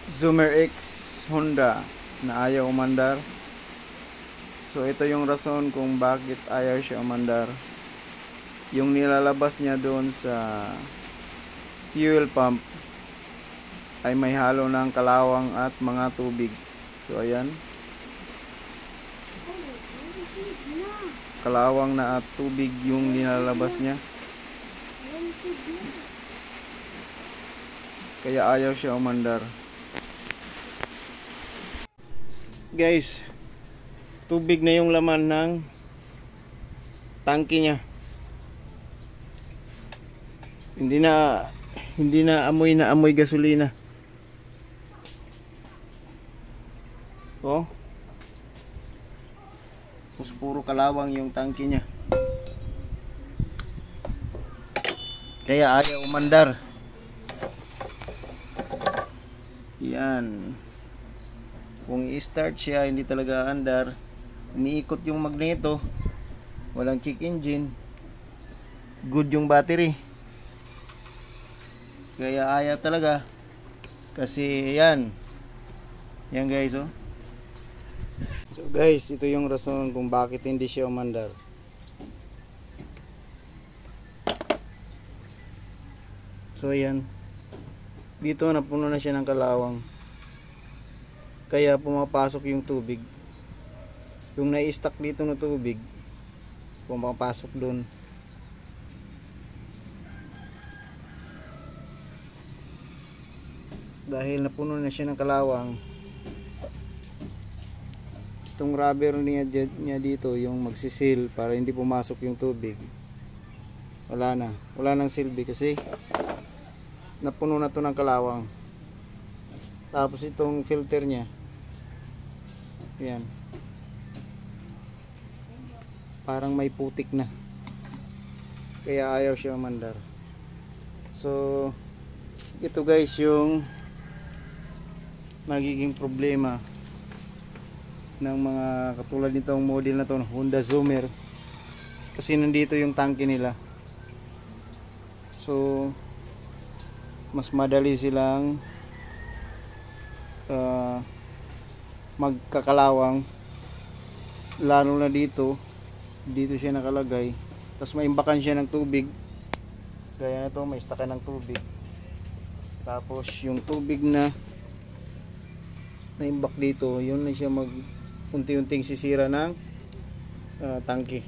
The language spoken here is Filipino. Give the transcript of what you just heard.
Zoomer X Honda na ayaw umandar. So ito yung rason kung bakit ayaw siya umandar. Yung nilalabas niya doon sa fuel pump ay may halo ng kalawang at mga tubig. So ayan, kalawang na at tubig yung nilalabas niya, kaya ayaw siya umandar. Guys, tubig na yung laman ng tangke niya. Hindi na amoy gasolina. Oh. Tapos puro kalawang yung tangke niya. Kaya ayaw umandar. Yan. Kung i-start siya, hindi talaga andar. Umiikot yung magneto. Walang check engine. Good yung battery. Kaya ayaw talaga. Kasi yan. Yan guys, oh. So guys, ito yung rason kung bakit hindi siya umandar. So ayan, dito napuno na siya ng kalawang, kaya pumapasok yung tubig. Yung nai-stack dito na tubig pumapasok doon. Dahil napuno na siya ng kalawang, itong rubber niya dito yung magsisil para hindi pumasok yung tubig, wala nang silbi kasi napuno na to ng kalawang. Tapos itong filter niya, yan, parang may putik na, kaya ayaw siya umandar. So ito guys yung magiging problema ng mga katulad nitong model na to, Honda Zoomer, kasi nandito yung tangke nila. So mas madali silang magkakalawang, lalo na dito siya nakalagay. Tapos maimbakan siya ng tubig, gaya na to, may istakan ng tubig. Tapos yung tubig na naimbak dito, yun na siya mag unti-unting sisira ng tangke.